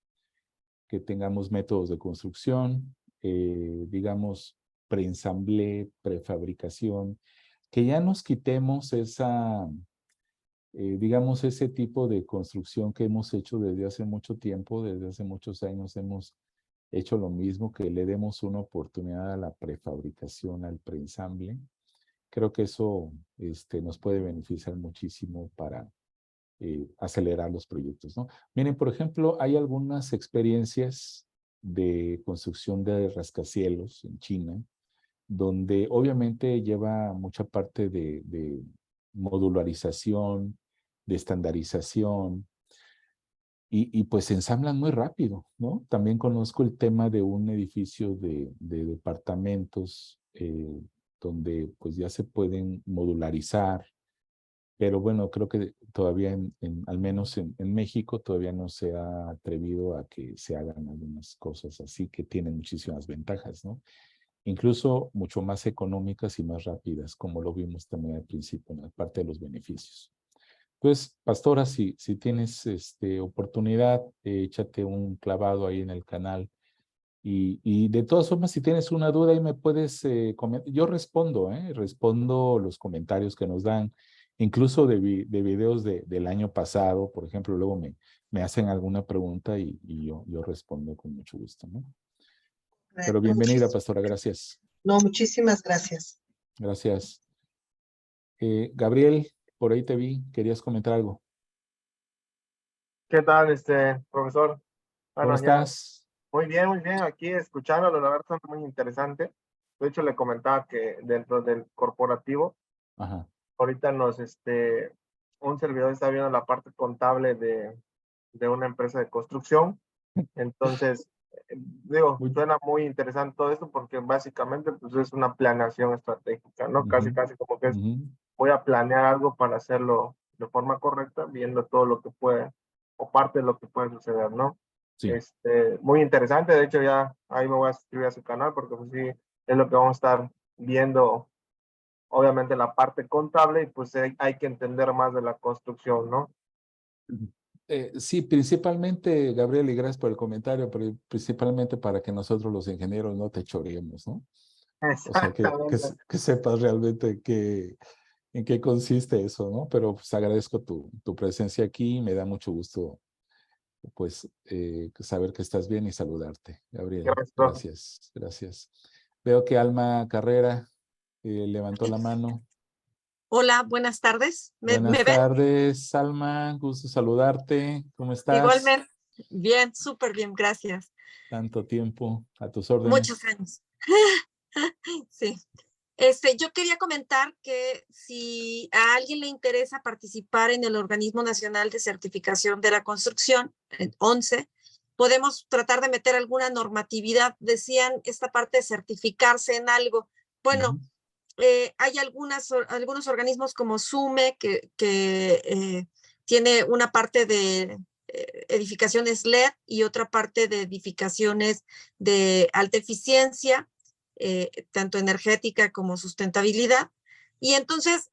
que tengamos métodos de construcción, digamos, preensamblé, prefabricación, que ya nos quitemos esa, digamos, ese tipo de construcción que hemos hecho desde hace mucho tiempo, desde hace muchos años hemos hecho lo mismo, que le demos una oportunidad a la prefabricación, al preensamble. Creo que eso nos puede beneficiar muchísimo para acelerar los proyectos, ¿no? Miren, por ejemplo, hay algunas experiencias de construcción de rascacielos en China, donde obviamente lleva mucha parte de modularización, de estandarización, y pues se ensamblan muy rápido, ¿no? También conozco el tema de un edificio de departamentos donde pues ya se pueden modularizar, pero bueno, creo que todavía, al menos en México, todavía no se ha atrevido a que se hagan algunas cosas así que tienen muchísimas ventajas, ¿no? Incluso mucho más económicas y más rápidas, como lo vimos también al principio en la parte de los beneficios. Entonces, Pastora, si tienes oportunidad, échate un clavado ahí en el canal. Y de todas formas, si tienes una duda, ahí me puedes comentar. Yo respondo los comentarios que nos dan, incluso de videos del año pasado, por ejemplo, luego me hacen alguna pregunta y yo respondo con mucho gusto, ¿no? Pero bienvenida, Pastora, gracias. No, muchísimas gracias. Gracias. Gabriel, por ahí te vi, querías comentar algo. ¿Qué tal, profesor? ¿Cómo Bueno, ya, estás? muy bien, aquí escuchándolo, la verdad es muy interesante. De hecho, le comentaba que dentro del corporativo, Ajá. ahorita un servidor está viendo la parte contable de una empresa de construcción. Entonces, digo, Muy, suena muy interesante todo esto porque básicamente pues, es una planeación estratégica, ¿no? Casi como que es, voy a planear algo para hacerlo de forma correcta, viendo todo lo que puede, o parte de lo que puede suceder, ¿no? sí. Muy interesante, de hecho ya ahí me voy a suscribir a su canal porque pues sí, es lo que vamos a estar viendo, obviamente la parte contable y pues hay que entender más de la construcción, ¿no? Sí, principalmente, Gabriel, y gracias por el comentario, pero principalmente para que nosotros los ingenieros no te choreemos, ¿no? O sea, Exactamente. que sepas realmente en qué consiste eso, ¿no? Pero pues agradezco tu presencia aquí, me da mucho gusto, pues, saber que estás bien y saludarte, Gabriel. Gracias, profe. Gracias. Veo que Alma Carrera levantó la mano. Hola, buenas tardes. Buenas ¿Me ven? tardes, Alma, gusto saludarte. ¿Cómo estás? Igualmente. Bien, súper bien, gracias. Tanto tiempo, a tus órdenes. Muchos años. Sí. Yo quería comentar que si a alguien le interesa participar en el Organismo Nacional de Certificación de la Construcción, el 11, podemos tratar de meter alguna normatividad. Decían esta parte de certificarse en algo. Bueno, hay algunos organismos como SUME que tiene una parte de edificaciones LED y otra parte de edificaciones de alta eficiencia, tanto energética como sustentabilidad. Y entonces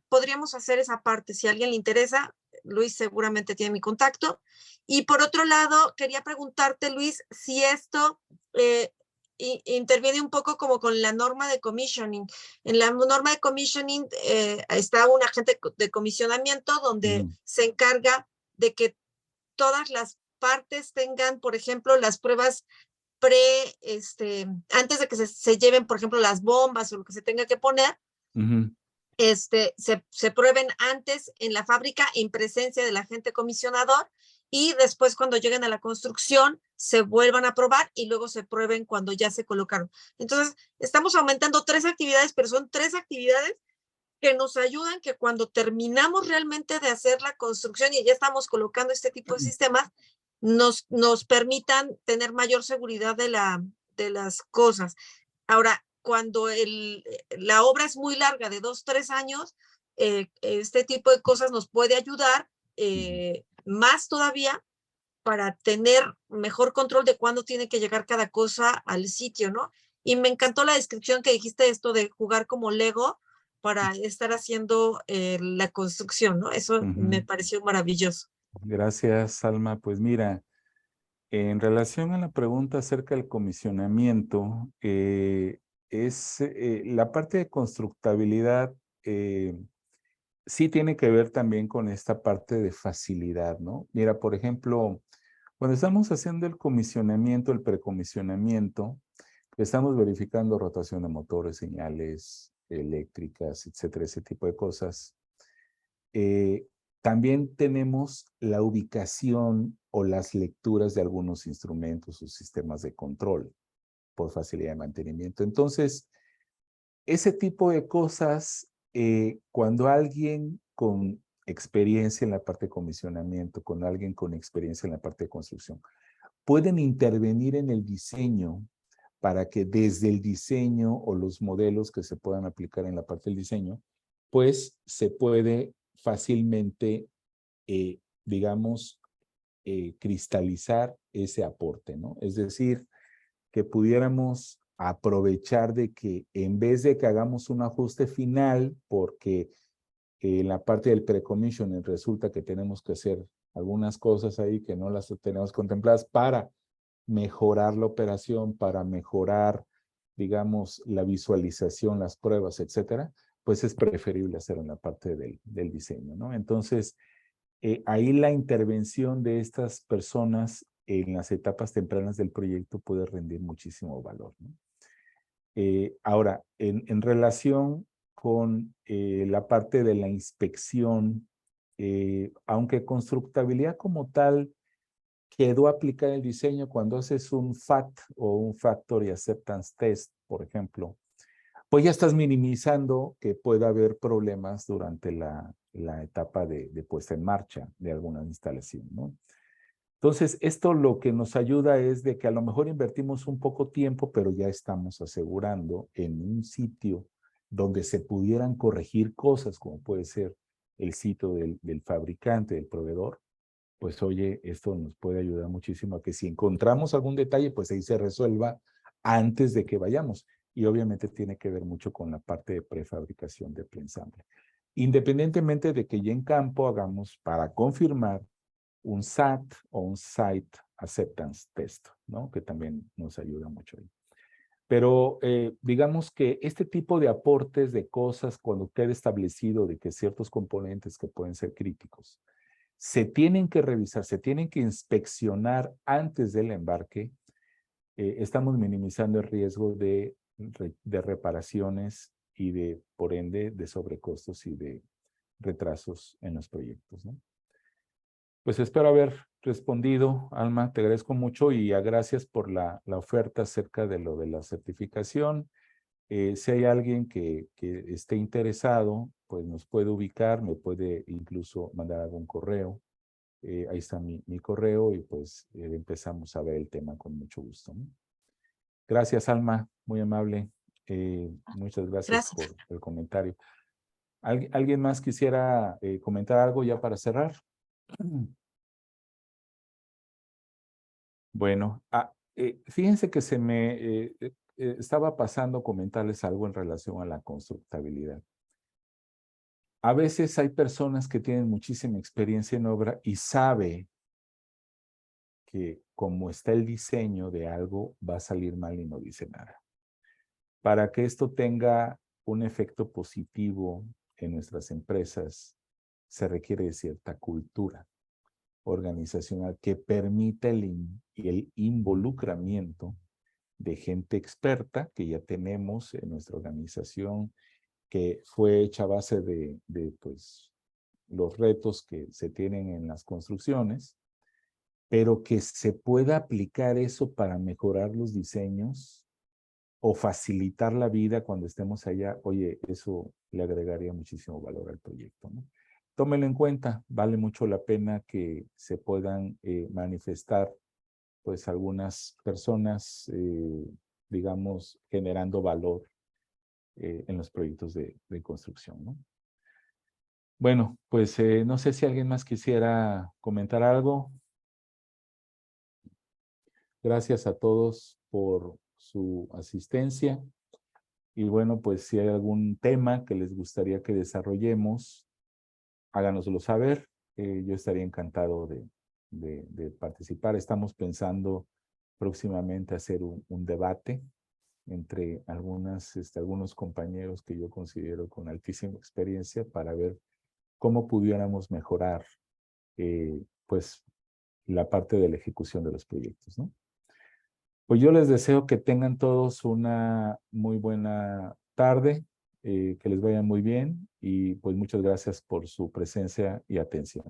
podríamos hacer esa parte. Si a alguien le interesa, Luis seguramente tiene mi contacto. Y por otro lado, quería preguntarte, Luis, si esto interviene un poco como con la norma de commissioning. En la norma de commissioning está un agente de comisionamiento donde se encarga de que todas las partes tengan, por ejemplo, las pruebas antes de que se lleven, por ejemplo, las bombas o lo que se tenga que poner, se prueben antes en la fábrica en presencia del agente comisionador y después cuando lleguen a la construcción se vuelvan a probar y luego se prueben cuando ya se colocaron. Entonces, estamos aumentando 3 actividades, pero son 3 actividades que nos ayudan que cuando terminamos realmente de hacer la construcción y ya estamos colocando este tipo de sistemas, nos permitan tener mayor seguridad de las cosas. Ahora, cuando la obra es muy larga, de 2, 3 años, este tipo de cosas nos puede ayudar más todavía para tener mejor control de cuándo tiene que llegar cada cosa al sitio, ¿no? Y me encantó la descripción que dijiste, esto de jugar como Lego para estar haciendo la construcción, ¿no? Eso me pareció maravilloso. Gracias, Alma. Pues mira, en relación a la pregunta acerca del comisionamiento, la parte de constructabilidad sí tiene que ver también con esta parte de facilidad, ¿no? Mira, por ejemplo, cuando estamos haciendo el comisionamiento, el precomisionamiento, estamos verificando rotación de motores, señales eléctricas, etcétera, ese tipo de cosas. También tenemos la ubicación o las lecturas de algunos instrumentos o sistemas de control por facilidad de mantenimiento. Entonces, ese tipo de cosas, cuando alguien con experiencia en la parte de comisionamiento, con alguien con experiencia en la parte de construcción, pueden intervenir en el diseño para que desde el diseño o los modelos que se puedan aplicar en la parte del diseño, pues se puede fácilmente, digamos, cristalizar ese aporte, ¿no? Es decir, que pudiéramos aprovechar de que en vez de que hagamos un ajuste final, porque en la parte del pre-commissioning resulta que tenemos que hacer algunas cosas ahí que no las tenemos contempladas para mejorar la operación, para mejorar, digamos, la visualización, las pruebas, etcétera, pues es preferible hacerlo en la parte del diseño, ¿no? Entonces, ahí la intervención de estas personas en las etapas tempranas del proyecto puede rendir muchísimo valor, ¿no? Ahora, en relación con la parte de la inspección, aunque constructabilidad como tal quedó aplicada el diseño cuando haces un FAT o un Factory Acceptance Test, por ejemplo, pues ya estás minimizando que pueda haber problemas durante la etapa de puesta en marcha de alguna instalación, ¿no? Entonces, esto lo que nos ayuda es de que a lo mejor invertimos un poco tiempo, pero ya estamos asegurando en un sitio donde se pudieran corregir cosas, como puede ser el sitio del fabricante, del proveedor, pues oye, esto nos puede ayudar muchísimo a que si encontramos algún detalle, pues ahí se resuelva antes de que vayamos. Y obviamente tiene que ver mucho con la parte de prefabricación de preensamble. Independientemente de que ya en campo hagamos para confirmar un SAT o un Site Acceptance Test, ¿no? Que también nos ayuda mucho ahí. Pero digamos que este tipo de aportes de cosas, cuando quede establecido de que ciertos componentes que pueden ser críticos, se tienen que revisar, se tienen que inspeccionar antes del embarque, estamos minimizando el riesgo de reparaciones y de, por ende, de sobrecostos y de retrasos en los proyectos, ¿no? Pues espero haber respondido, Alma, te agradezco mucho y gracias por la oferta acerca de lo de la certificación. Si hay alguien que esté interesado, pues nos puede ubicar, me puede incluso mandar algún correo. Ahí está mi correo y pues empezamos a ver el tema con mucho gusto, ¿no? Gracias, Alma, muy amable. Muchas gracias por el comentario. ¿Alguien más quisiera comentar algo ya para cerrar? Bueno, fíjense que se me estaba pasando comentarles algo en relación a la constructabilidad. A veces hay personas que tienen muchísima experiencia en obra y sabe que como está el diseño de algo, va a salir mal y no dice nada. Para que esto tenga un efecto positivo en nuestras empresas, se requiere de cierta cultura organizacional que permita el involucramiento de gente experta que ya tenemos en nuestra organización, que fue hecha a base de pues, los retos que se tienen en las construcciones, pero que se pueda aplicar eso para mejorar los diseños o facilitar la vida cuando estemos allá. Oye, eso le agregaría muchísimo valor al proyecto, ¿no? Tómenlo en cuenta, vale mucho la pena que se puedan manifestar pues algunas personas, digamos, generando valor en los proyectos de construcción, ¿no? Bueno, pues no sé si alguien más quisiera comentar algo. Gracias a todos por su asistencia. Y bueno, pues si hay algún tema que les gustaría que desarrollemos, háganoslo saber. Yo estaría encantado de participar. Estamos pensando próximamente hacer un debate entre algunos compañeros que yo considero con altísima experiencia para ver cómo pudiéramos mejorar pues la parte de la ejecución de los proyectos, ¿no? Pues yo les deseo que tengan todos una muy buena tarde, que les vaya muy bien y pues muchas gracias por su presencia y atención.